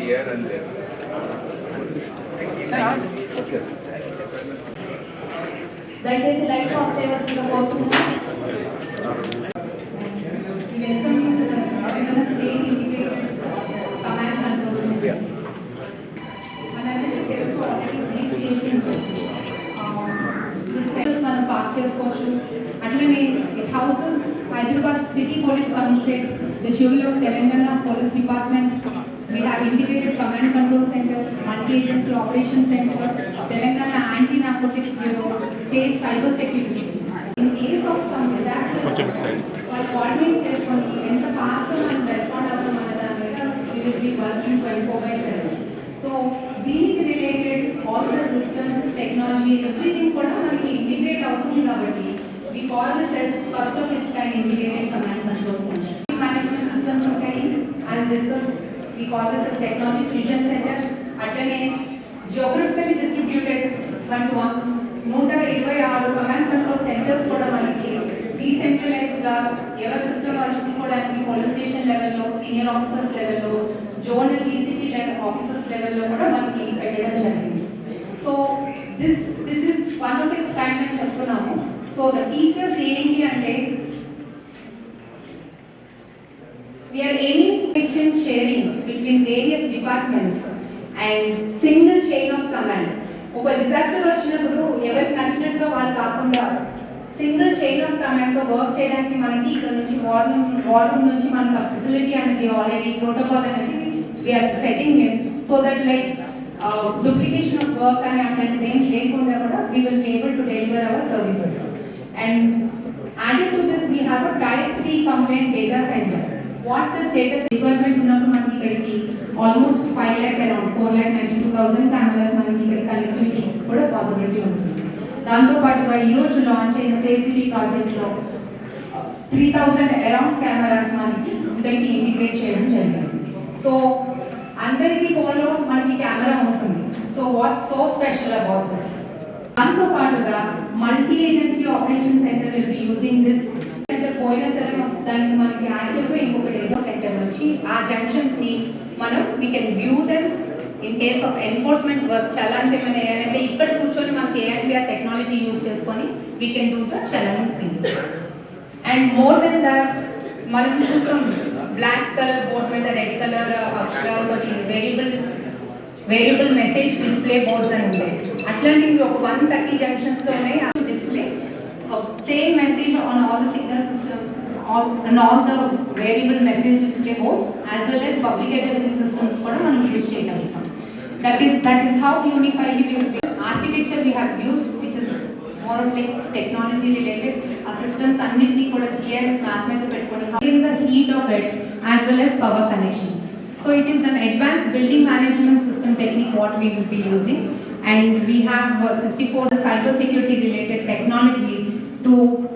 Here and there. దయచేసి లైట్స్ ఆఫ్ చేయవలసిందిగా కోరుతున్నాను. Welcome to the Telangana state integrated command control centre. మనందరికీ తెలుసు ఆల్రెడీ బ్రీఫ్ చేసి మనం పార్క్ చేసుకోవచ్చు. అట్లనే it houses Hyderabad city police commissionerate, the jewel of Telangana police department. We have integrated command control center, multi-agency operation center, Telangana Anti-Narcotics Bureau, state cyber security. In case of some disaster, while coordinate cheskoni enta fast ga మనం respond avvadam anadani మీద we will be working 24/7. So దీనికి related all the systems, technology, everything కూడా మనకి integrate అవుతుంది కాబట్టి we call this as first of its kind integrated command control center. Management systems ఉంటాయి, as discussed. We call this as technology fusion center. అట్లనే geographically distributed 126 command control centres కూడా మనకి decentralised గా ఎవరి సిస్టమ్ వాళ్ళు చూసుకోవడానికి పోలీస్ స్టేషన్ లెవెల్లో, senior officers లెవెల్లో, జోనల్ డీసీపీ లెవెల్ ఆఫీసర్స్ లెవెల్లో కూడా మనకి పెట్టడం జరిగింది. So this is one of it's kind అని చెప్తున్నాము. సో ద ఫీచర్స్ ఏంటి అంటే we are aiming information sharing between various departments and single chain of command. ఒక డిజాస్టర్ వచ్చినప్పుడు ఎవరికి నచ్చినట్టుగా వాళ్ళు కాకుండా సింగిల్ చైన్ ఆఫ్ కమాండ్ తో వర్క్ చేయడానికి మనకి ఇక్కడ నుంచి వార్ రూమ్ నుంచి మనకి ఫెసిలిటీ అనేది ఆల్రెడీ ప్రోటోకాల్ అనేది we are setting it so that like duplication of work అని అట్లాంటిది ఏం లేకుండా కూడా we will be able to deliver our services. And added to this we have a type 3 complaint data center. What the status requirement ఉన్నప్పుడు మనకి ఇక్కడికి almost 5 lakh around 4,92,000 cameras మనకి ఇక్కడ కనెక్టివిటీ కూడా పాసిబిలిటీ ఉంటుంది. దాంతో పాటుగా ఈ రోజు లాంచ్ అయిన సేఫ్సిటీ ప్రాజెక్ట్ లో 3,000 అరౌండ్ కెమెరాస్ మనకి ఇక్కడికి ఇంటిగ్రేట్ చేయడం జరిగింది. సో అందరికీ ఫోన్లో మనకి కెమెరా ఉంటుంది. So what so special about this? దాంతో పాటుగా multi agency operation centre will be using this centre. పోయిన సరే దానికి మనకి యాక్టివ్గా ఇంకొక డేటా సెంటర్ వచ్చి ఆ జంక్షన్స్ ని మనం we can view them in case of enforcement work. Challans ఏమైనా వేయాలంటే ఇక్కడ కూర్చొని మనకి ఏఎన్పిఆర్ టెక్నాలజీ యూజ్ చేసుకొని we can do the challan thing. And more than that మనం చూస్తాం బ్లాక్ కలర్ బోర్డ్ మీద రెడ్ కలర్ అక్షరాలతో వేరియబుల్ మెసేజ్ డిస్ప్లే బోర్డ్స్ అని ఉంటాయి. అట్లాంటివి ఒక 130 జంక్షన్స్ లో ఉన్నాయి. Display same message on all the signal systems and all the variable message display boards as well as public addressing systems కూడా మనం యూజ్ చేయగలుగుతాం. That is how unifiedly we will build architecture we have used, which is more of like technology related. Our systems అన్నిటినీ కూడా GIS map మీద పెట్టుకొని in the heat of it as well as power connections. So it is an advanced building management system technique what we will be using, and we have 64 cyber security related technology to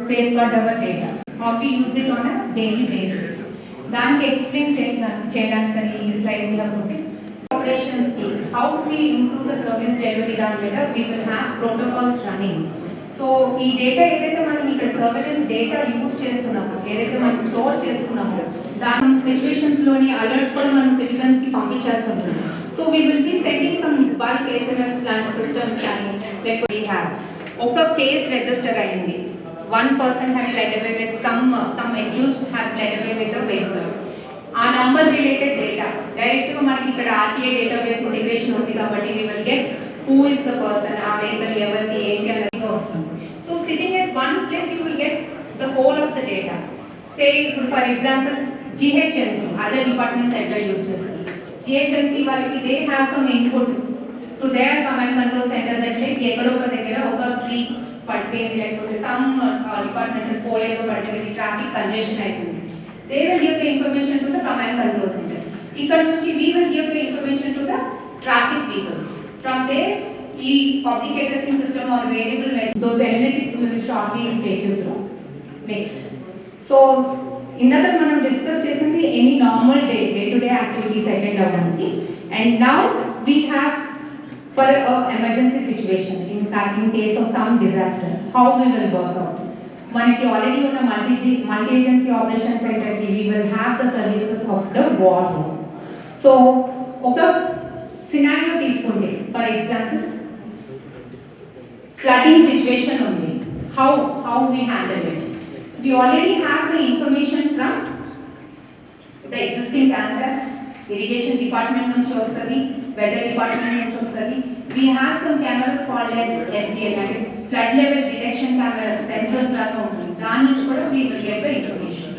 safeguard our data. How we use it on a daily basis. దానికి explain చేయడానికి ఈ slide we have put it. Operations team, how we improve the service delivery దాని మీద we will have protocols running. So ఈ data ఏదైతే మనం ఇక్కడ surveillance data use చేస్తున్నామో, ఏదైతే మనం స్టోర్ చేస్తున్నామో, దాని సిచ్యువేషన్స్ లోని అలర్ట్స్ కూడా మనం సిటిజన్స్ కి పంపించాల్సి ఉంటుంది. So we will B sending some bulk SMS లాంటి సిస్టమ్స్ కానీ లైక్ వీ హ్యావ్ ఒక కేస్ రిజిస్టర్ అయింది, one person has led away with some accused have led away with a vehicle. ఆ నంబర్ రిలేటెడ్ డేటా డైరెక్ట్ గా మనకి ఇక్కడ RTA database integration ఉంది కాబట్టి we will get who is the person, ఆ vehicle ఎవరిది ఏంటి అనేది వస్తుంది. So sitting at one place you will get the whole of the data. Say for example GHMC, other departments ఎట్లా యూస్ చేస్తారు, GHMC వాళ్ళకి they have some input to their command control center that like ఎక్కడో ఒక దగ్గర ఒక tree పడిపోయింది లేకపోతే some departmental పోలేదో పడిపోయింది ట్రాఫిక్ కంజెషన్ అవుతుంది they will give the information to the command control centre ఇక్కడ నుంచి we will give the information to the traffic people from there ఈ public addressing system or variable message those analytics we will shortly take you through next so ఇందాక మనం discuss చేసింది any normal day to day activities attend అవ్వడానికి and now we have for a emergency situation in case of some disaster how we will work out మనకి already ఉన్న multi agency operation centre కి we will have the services of the war room so ఒక scenario తీసుకుంటే for example flooding situation ఉంది how we handle it we already have the information from the existing cameras irrigation department నుంచి వస్తది weather department నుంచి వస్తది we have some cameras called as FDL అంటే flood level detection cameras sensors లాగా ఉంటుంది దాని నుంచి కూడా we will get the information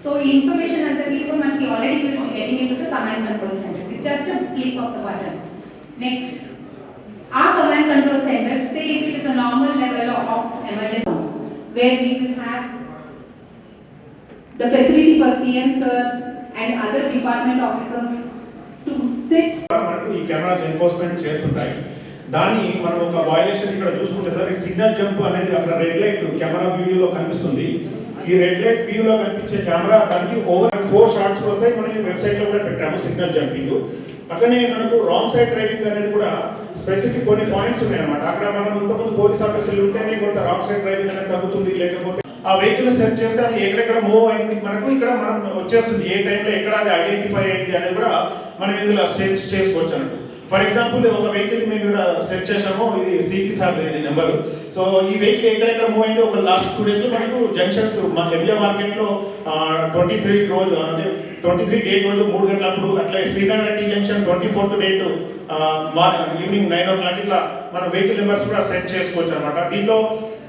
so ఈ information అంతా తీసుకొని మనకి already will be getting into the command control center with just a click of the button next our command control center say if it is a normal level of emergency where we will have the facility for CM sir and other department officers to sit మనకు ఈ cameras enforcement చేస్తుంటాయి దాన్ని మనం ఒక violation ఇక్కడ చూసుకుంటే sir ఈ signal jump అనేది అక్కడ రెడ్ లైట్ కెమెరా వీడియోలో కనిపిస్తుంది ఈ రెడ్ లైట్ వ్యూలో కనిపించే కెమెరా దానికి ఓవర్ 4 షాట్స్ వస్తాయి మనకి వెబ్సైట్ లో కూడా పెట్టాము సిగ్నల్ జంపింగ్ అట్లనే మనకు రాంగ్ సైడ్ డ్రైవింగ్ అనేది కూడా స్పెసిఫిక్ కొన్ని పాయింట్స్ ఉన్నాయి అన్నమాట అక్కడ మనం ఇంతకుముందు పోలీస్ ఆఫీసర్లు ఉంటేనే కొంత రాంగ్ సైడ్ డ్రైవింగ్ అనేది తగ్గుతుంది లేకపోతే ఆ వెహికల్ సెర్చ్ చేస్తే అది ఎక్కడెక్కడ మూవ్ అయింది మనకు ఇక్కడ మనం వచ్చేస్తుంది ఏ టైంలో ఎక్కడ అది ఐడెంటిఫై అయింది అనేది కూడా మనం ఇందులో సెర్చ్ చేసుకోవచ్చు అన్నట్టు ఫర్ ఎగ్జాంపుల్ ఒక వెహికల్ మేము ఇక్కడ సెర్చ్ చేసాము ఇది సిపి సార్ ఇది నెంబర్ సో ఈ వెహికల్ ఎక్కడెక్కడ మూవ్ అయింది ఒక లాస్ట్ 2 days లో మనకు జంక్షన్స్ మన ఎంజిఆర్ మార్కెట్ లో 23 రోజు అంటే 23 డేట్ రోజు 3 గంటలప్పుడు అట్లా Srinagar tea junction 24th date evening 9 o'clock ఇట్లా మన వెహికల్ నెంబర్స్ కూడా సెట్ చేసుకోవచ్చు అన్నమాట దీంట్లో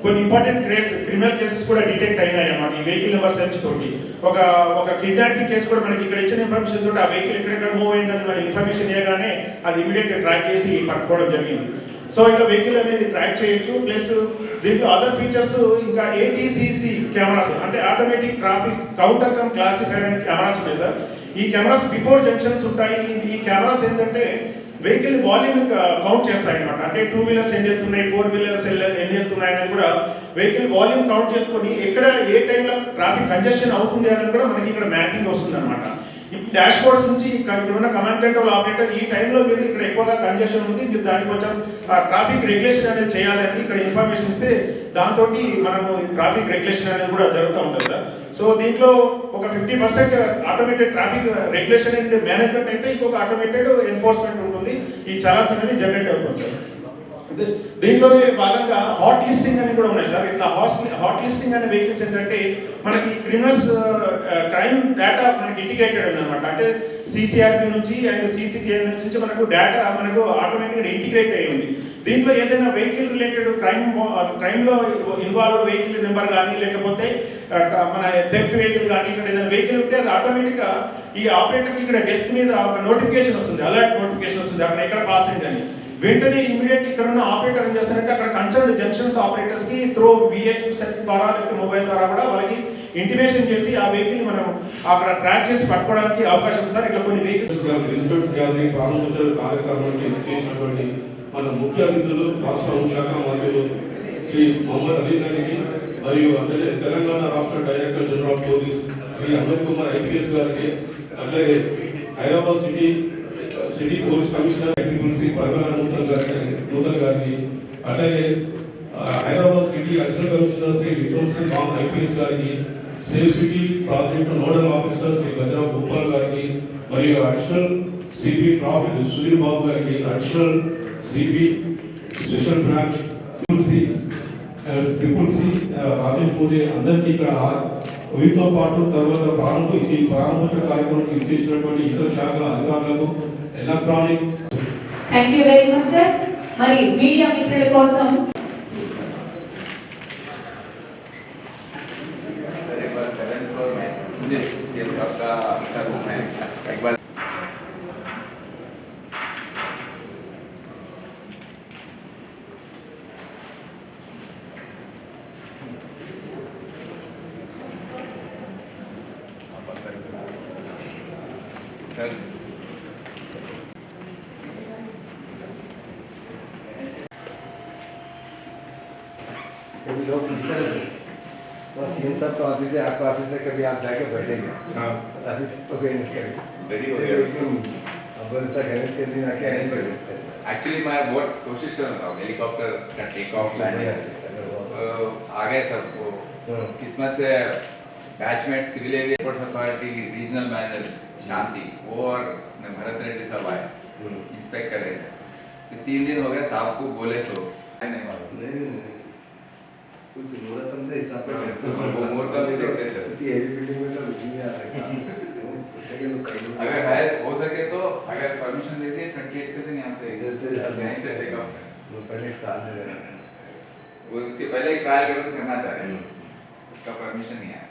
కొన్ని ఇంపార్టెంట్ క్రిమినల్ కేసెస్ కూడా డిటెక్ట్ అయినాయి అన్నమాట ఈ వెహికల్ నెంబర్ సెర్చ్ తోటి ఒక కిడ్నాపింగ్ కేసు కూడా మనకి ఇక్కడ ఇచ్చిన ఇన్ఫర్మేషన్ తోటి ఆ వెహికల్ ఎక్కడెక్కడ మూవ్ అయిందని మన ఇన్ఫర్మేషన్ ఇవ్వగానే అది ఇమీడియట్ ట్రాక్ చేసి పట్టుకోవడం జరిగింది సో ఇట్లా వెహికల్ అనేది ట్రాక్ చేయొచ్చు ప్లస్ దీంట్లో అదర్ ఫీచర్స్ ఇంకా ATCC కెమెరాస్ అంటే ఆటోమేటిక్ ట్రాఫిక్ కౌంటర్ కమ్ క్లాసిఫైర్ అనే కెమెరాస్ ఉన్నాయి సార్ ఈ కెమెరాస్ బిఫోర్ జంక్షన్స్ ఉంటాయి ఈ కెమెరాస్ ఏంటంటే వెహికల్ వాల్యూమ్ కౌంట్ చేస్తాయి అన్నమాట అంటే 2 వీలర్స్ ఎన్ని వెళ్తున్నాయి 4 వీలర్స్ ఎన్ని వెళ్తున్నాయి అనేది కూడా వెహికల్ వాల్యూమ్ కౌంట్ చేసుకొని ఎక్కడ ఏ టైంలో ట్రాఫిక్ కంజెషన్ అవుతుంది అనేది కూడా మనకి ఇక్కడ మ్యాపింగ్ వస్తుంది అనమాట ఈ డాష్ బోర్డ్స్ నుంచి ఇక్కడ ఉన్న కమాండ్ కంట్రోల్ ఆపరేటర్ ఈ టైంలో మీరు ఇక్కడ ఎక్కువగా కంజెషన్ ఉంది మీరు దానికి కొంచెం ట్రాఫిక్ రెగ్యులేషన్ అనేది చేయాలని ఇక్కడ ఇన్ఫర్మేషన్ ఇస్తే దాంతో మనము ట్రాఫిక్ రెగ్యులేషన్ అనేది కూడా జరుగుతూ ఉంటుంది సార్ సో దీంట్లో ఒక 50% automated traffic regulation and management అయితే ఇంకొక ఆటోమేటెడ్ ఎన్ఫోర్స్మెంట్ ఉంటుంది ఈ చలాన్స్ అనేది జనరేట్ అవుతుంది సార్ దీంట్లోనే భాగంగా హాట్ లిస్టింగ్ అని కూడా ఉన్నాయి సార్ ఇట్లా హాట్ లిస్టింగ్ అనే వెహికల్స్ ఏంటంటే మనకి క్రిమినల్స్ క్రైమ్ డేటా మనకి ఇంటిగ్రేటెడ్ అనమాట అంటే సిసిఆర్పి నుంచి అండ్ సిసిటిఐ నుంచి మనకు డేటా మనకు ఆటోమేటిక్గా ఇంటిగ్రేట్ అయ్యి ఉంది దీంట్లో ఏదైనా వెహికల్ రిలేటెడ్ క్రైమ్లో ఇన్వాల్వ్ వెహికల్ నెంబర్ కానీ లేకపోతే మన థెఫ్ట్ వెహికల్ కానీ ఇక్కడ ఏదైనా వెహికల్ ఉంటే అది ఆటోమేటిక్గా ఈ ఆపరేటర్కి ఇక్కడ డెస్క్ మీద ఒక నోటిఫికేషన్ వస్తుంది అలర్ట్ నోటిఫికేషన్ వస్తుంది అక్కడ ఎక్కడ పాస్ అయిందని వెంటనే ఇమీడియట్ ఇక్కడ ఉన్న ఆపరేటర్ ఏం చేస్తారంటే అక్కడ కన్సర్న్ జంక్షన్స్ ఆపరేటర్స్ కి త్రూ VH సెట్ ద్వారా లేకపోతే మొబైల్ ద్వారా కూడా వాళ్ళకి ఇంటిమేషన్ చేసి ఆ వెహికల్ మనం అక్కడ ట్రాక్ చేసి పట్టుకోవడానికి అవకాశం ఉంది సార్ ఇట్లా కొన్ని వెహికల్స్ గ్యాదరింగ్ ప్రారంభోత్సవ కార్యక్రమానికి చేసినటువంటి మన ముఖ్య అతిథులు రాష్ట్ర హోంశాఖ మంత్రులు శ్రీ మొహమ్మద్ అలీ గారికి మరియు అట్లనే తెలంగాణ రాష్ట్ర director general of police Shri Amar Kumar IPS గారికి అట్లాగే Hyderabad city police commissioner Shri Parameshwara Nutan గారికి అట్లాగే Hyderabad city additional commissioner Shri Vikram Singh Ram IPS గారికి safe city project nodal officer Shri Gajara Gopal గారికి మరియు additional CP traffic Sudhir Babu గారికి additional CP special branch triple C Rajesh Modi అందరికీ ఇక్కడ వీటితో పాటు తర్వాత ప్రారంభోత్సవ కార్యక్రమానికి ఇచ్చేసినటువంటి ఇతర శాఖల అధికారులకు electronic thank you very much sir మరి మీడియా మిత్రుల కోసం चल कभी लोग पूछते हैं तो सीएम साहब तो ऑफिस है, आपका ऑफिस है, कभी आप जाके बैठेंगे? हाँ अभी तो कोई नहीं करेगा। देरी हो गया। अब ऐसा कहने से दिन आके अरेंज कर सकते हैं। एक्चुअली मैं बहुत कोशिश कर रहा हूँ हेलीकॉप्टर का टेक ऑफ लैंडिंग आ गए सब वो किस्मत से batchmate civil airport authority regional manager Shanti वो और भरत रेड्डी साहब आए इंस्पेक्ट कर रहे थे। तो 3 दिन हो गए साहब को बोले सो नहीं मालूम नहीं कुछ जरूरत हमसे हिसाब से करते वो हैं। मोर का भी देखते सर इतनी हेवी बिल्डिंग में तो रुक नहीं आ सकता। पूछेंगे लोग कहीं लोग- अगर है हो सके तो अगर परमिशन दे दिए 28 के दिन यहाँ से इधर से यहीं से टेक ऑफ वो पहले कार दे देना। वो उसके पहले ही ट्रायल करना चाह रहे हैं उसका परमिशन नहीं आया।